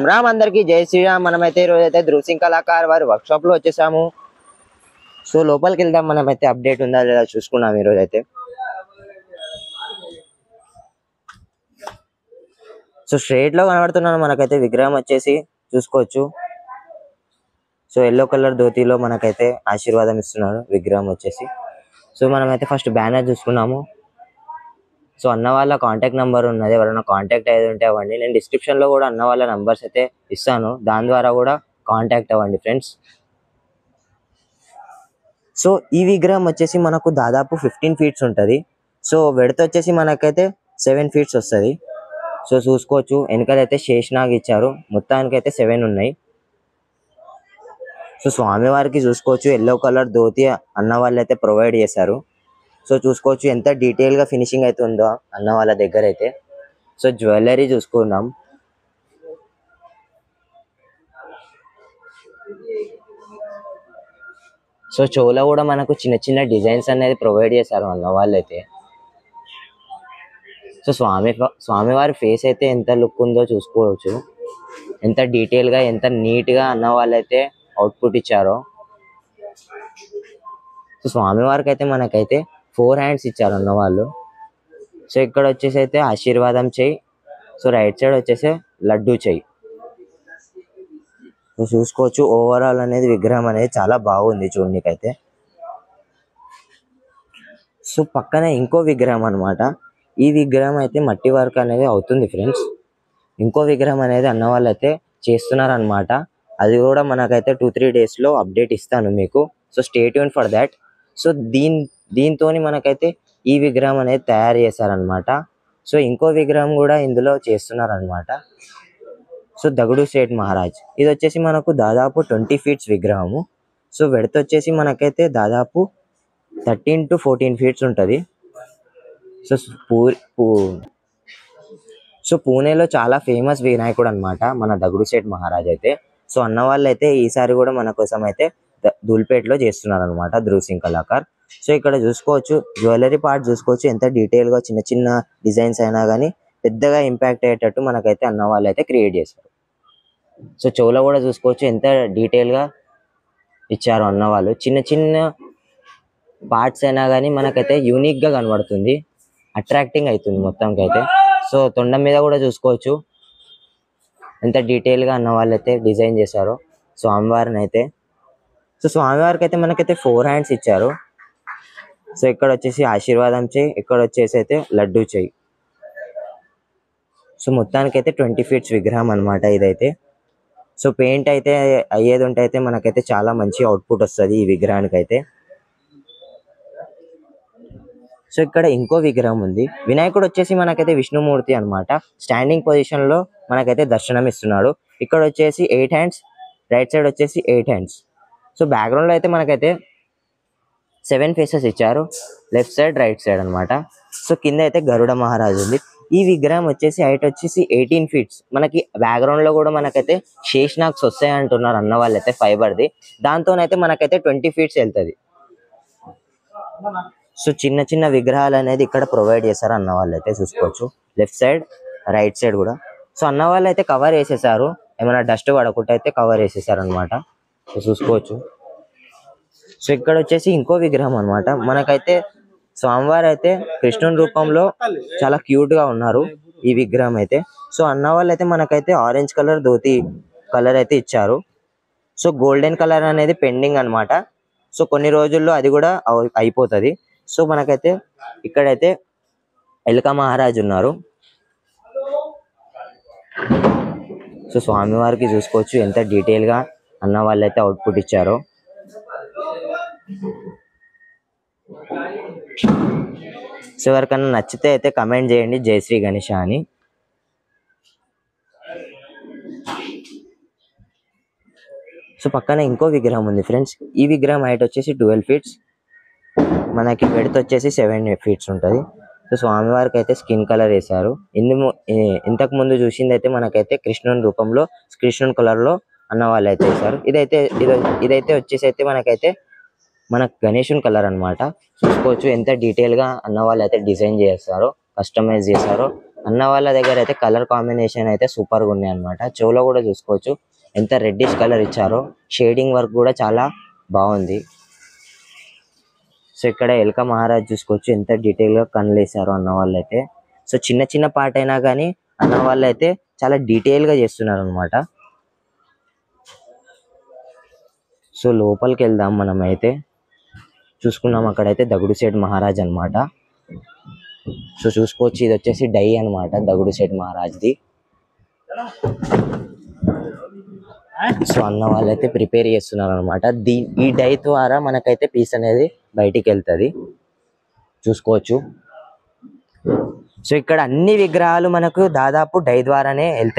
రామ్ అందరికి జై శ్రీరామ్. మనమైతే ఈ రోజు అయితే ధృవ్ సింగ్ కళాకార్ వారి వర్క్ షాప్ లో వచ్చేసాము. సో లోపలికి వెళ్దాం, మనమైతే అప్డేట్ ఉందా లేదా చూసుకున్నాం ఈ రోజు అయితే. సో స్ట్రేట్ లో కనబడుతున్నాను మనకైతే విగ్రహం వచ్చేసి చూసుకోవచ్చు. సో ఎల్లో కలర్ ధోతిలో మనకైతే ఆశీర్వాదం ఇస్తున్నారు విగ్రహం వచ్చేసి. సో మనమైతే ఫస్ట్ బ్యానర్ చూసుకున్నాము. సో అన్న వాళ్ళ కాంటాక్ట్ నెంబర్ ఉన్నది, ఎవరైనా కాంటాక్ట్ అయ్యేది ఉంటే అవ్వండి. నేను డిస్క్రిప్షన్ లో కూడా అన్న వాళ్ళ నంబర్స్ అయితే ఇస్తాను, దాని ద్వారా కూడా కాంటాక్ట్ అవ్వండి ఫ్రెండ్స్. సో ఈ విగ్రహం వచ్చేసి మనకు దాదాపు 15 ఫీట్స్ ఉంటుంది. సో వెడత వచ్చేసి మనకైతే 7 ఫీట్స్ వస్తుంది. సో చూసుకోవచ్చు వెనకాలైతే శేషనాగ్ ఇచ్చారు, మొత్తానికైతే 7 ఉన్నాయి. సో స్వామివారికి చూసుకోవచ్చు ఎల్లో కలర్ ధోతి అన్న వాళ్ళు అయితే ప్రొవైడ్ చేశారు. సో చూసుకోవచ్చు ఎంత డీటెయిల్ గా ఫినిషింగ్ అయితే ఉందో అన్న వాళ్ళ దగ్గర అయితే. సో జ్యువెలరీ చూసుకున్నాం. సో చెవులో కూడా మనకు చిన్న చిన్న డిజైన్స్ అనేది ప్రొవైడ్ చేశారు అన్న వాళ్ళైతే. సో స్వామివారి ఫేస్ అయితే ఎంత లుక్ ఉందో చూసుకోవచ్చు, ఎంత డీటెయిల్ గా ఎంత నీట్ గా అన్న వాళ్ళైతే అవుట్పుట్ ఇచ్చారో. సో స్వామివారికి అయితే మనకైతే 4 హ్యాండ్స్ ఇచ్చారు అన్న వాళ్ళు. సో ఇక్కడ వచ్చేసి అయితే ఆశీర్వాదం చెయ్యి, సో రైట్ సైడ్ వచ్చేసి లడ్డు చెయ్యి. సో చూసుకోవచ్చు ఓవరాల్ అనేది విగ్రహం అనేది చాలా బాగుంది చూడనీకైతే. సో పక్కనే ఇంకో విగ్రహం అనమాట. ఈ విగ్రహం అయితే మట్టి వర్క్ అనేది అవుతుంది ఫ్రెండ్స్. ఇంకో విగ్రహం అనేది అన్న వాళ్ళు అయితే చేస్తున్నారు అనమాట. అది కూడా మనకైతే 2-3 days లో అప్డేట్ ఇస్తాను మీకు. So stay tune for that. So దీంతో మనకైతే ఈ విగ్రహం అనేది తయారు చేశారనమాట. సో ఇంకో విగ్రహం కూడా ఇందులో చేస్తున్నారనమాట. సో దగడు సేట్ మహారాజ్, ఇది వచ్చేసి మనకు దాదాపు 20 ఫీట్స్ విగ్రహము. సో వెడత వచ్చేసి మనకైతే దాదాపు 13 to 14 ఫీట్స్ ఉంటుంది. సో పూణేలో చాలా ఫేమస్ వినాయకుడు అనమాట మన దగడు సేట్ మహారాజ్ అయితే. సో అన్న వాళ్ళు అయితే ఈసారి కూడా మన కోసం అయితే ధూల్పేటలో చేస్తున్నారు అనమాట ధృవ్ సింగ్ కళాకార్. సో ఇక్కడ చూసుకోవచ్చు జ్యువెలరీ పార్ట్ చూసుకోవచ్చు, ఎంత డీటెయిల్ గా చిన్న చిన్న డిజైన్స్ అయినా కానీ పెద్దగా ఇంపాక్ట్ అయ్యేటట్టు మనకైతే అన్న వాళ్ళు అయితే క్రియేట్ చేశారు. సో చెవులో కూడా చూసుకోవచ్చు ఎంత డీటెయిల్ గా ఇచ్చారు అన్న వాళ్ళు. చిన్న చిన్న పార్ట్స్ అయినా కానీ మనకైతే యూనిక్ గా కనబడుతుంది, అట్రాక్టింగ్ అవుతుంది మొత్తానికి అయితే. సో తొండం మీద కూడా చూసుకోవచ్చు ఎంత డీటెయిల్ గా అన్న వాళ్ళైతే డిజైన్ చేశారో స్వామివారిని అయితే. సో స్వామివారికి అయితే మనకైతే 4 హ్యాండ్స్ ఇచ్చారు. సో ఇక్కడ వచ్చేసి ఆశీర్వాదం చెయ్యి, ఇక్కడ వచ్చేసి అయితే లడ్డు చెయ్యి. సో మొత్తానికైతే 20 ఫీట్స్ విగ్రహం అనమాట ఇదైతే. సో పెయింట్ అయితే అయ్యేది ఉంటే అయితే మనకైతే చాలా మంచి అవుట్పుట్ వస్తుంది ఈ విగ్రహానికి అయితే. సో ఇక్కడ ఇంకో విగ్రహం ఉంది. వినాయకుడు వచ్చేసి మనకైతే విష్ణుమూర్తి అనమాట. స్టాండింగ్ పొజిషన్ లో మనకైతే దర్శనం ఇస్తున్నాడు. ఇక్కడ వచ్చేసి 8 హ్యాండ్స్, రైట్ సైడ్ వచ్చేసి 8 హ్యాండ్స్. సో బ్యాక్గ్రౌండ్ లో అయితే మనకైతే 7 ఫేసెస్ ఇచ్చారు, లెఫ్ట్ సైడ్ రైట్ సైడ్ అనమాట. సో కింద అయితే గరుడ మహారాజు ఉంది. ఈ విగ్రహం వచ్చేసి హైట్ వచ్చేసి 18 ఫీట్స్. మనకి బ్యాక్గ్రౌండ్ లో కూడా మనకైతే శేషనాగ్స్ వస్తాయి అంటున్నారు అన్న వాళ్ళైతే ఫైబర్ది. దాంతోనైతే మనకైతే 20 ఫీట్స్ వెళ్తుంది. సో చిన్న చిన్న విగ్రహాలు అనేది ఇక్కడ ప్రొవైడ్ చేశారు అన్న వాళ్ళు అయితే చూసుకోవచ్చు, లెఫ్ట్ సైడ్ రైట్ సైడ్ కూడా. సో అన్న వాళ్ళు అయితే కవర్ వేసేసారు, ఏమైనా డస్ట్ పడకుండా అయితే కవర్ వేసేసారు అనమాట. సో చూసుకోవచ్చు. సో ఇక్కడ వచ్చేసి ఇంకో విగ్రహం అనమాట. మనకైతే స్వామివారు అయితే కృష్ణుని రూపంలో చాలా క్యూట్ గా ఉన్నారు ఈ విగ్రహం అయితే. సో అన్న వాళ్ళు అయితే మనకైతే ఆరెంజ్ కలర్ ధోతి కలర్ అయితే ఇచ్చారు. సో గోల్డెన్ కలర్ అనేది పెండింగ్ అనమాట. సో కొన్ని రోజుల్లో అది కూడా అయిపోతుంది. సో మనకైతే ఇక్కడైతే ఎల్కా మహారాజ్ ఉన్నారు. సో స్వామివారికి చూసుకోవచ్చు ఎంత డీటెయిల్ గా అన్న వాళ్ళైతే అవుట్పుట్ ఇచ్చారో. సో ఎవరికన్నా నచ్చితే అయితే కమెంట్ చేయండి జై శ్రీ గణేష అని. సో పక్కన ఇంకో విగ్రహం ఉంది ఫ్రెండ్స్. ఈ విగ్రహం హైట్ వచ్చేసి 12 ఫీట్స్, మనకి వెడత వచ్చేసి 7 ఫీట్స్ ఉంటుంది. సో స్వామివారికి అయితే స్కిన్ కలర్ వేశారు. ఇంతకు ముందు చూసింది అయితే మనకైతే కృష్ణుని రూపంలో కృష్ణుని కలర్ లో అన్న వాళ్ళు అయితే వేశారు. ఇదైతే వచ్చేసి అయితే మనకైతే గణేశుని కలర్ అనమాట. చూసుకోవచ్చు ఎంత డీటెయిల్ గా అన్న వాళ్ళు అయితే డిజైన్ చేస్తారో, కస్టమైజ్ చేశారో. అన్న వాళ్ళ దగ్గర అయితే కలర్ కాంబినేషన్ అయితే సూపర్ గా ఉన్నాయి అనమాట. చెవులో కూడా చూసుకోవచ్చు ఎంత రెడ్డిష్ కలర్ ఇచ్చారో, షేడింగ్ వర్క్ కూడా చాలా బాగుంది. సో ఇక్కడ ఎల్క మహారాజ్ చూసుకోవచ్చు ఎంత డీటెయిల్ గా కన్నులేసారో అన్న వాళ్ళు అయితే. సో చిన్న చిన్న పార్ట్ అయినా కానీ అన్న వాళ్ళు అయితే చాలా డీటెయిల్ గా చేస్తున్నారు అనమాట. సో లోపలికి వెళ్దాం మనం అయితే. చూసుకున్నాం అక్కడైతే దగుడు సేట్ మహారాజ్ అన్నమాట. సో చూసుకోవచ్చు ఇది వచ్చేసి డై అన్నమాట దగుడు సేట్ మహారాజ్ది. సో అన్న వాళ్ళైతే ప్రిపేర్ చేస్తున్నారు అనమాట. ఈ డై ద్వారా మనకైతే పీస్ అనేది బయటికి వెళ్తుంది చూసుకోవచ్చు. సో ఇక్కడ అన్ని విగ్రహాలు మనకు దాదాపు డై ద్వారానే వెళ్తాయి.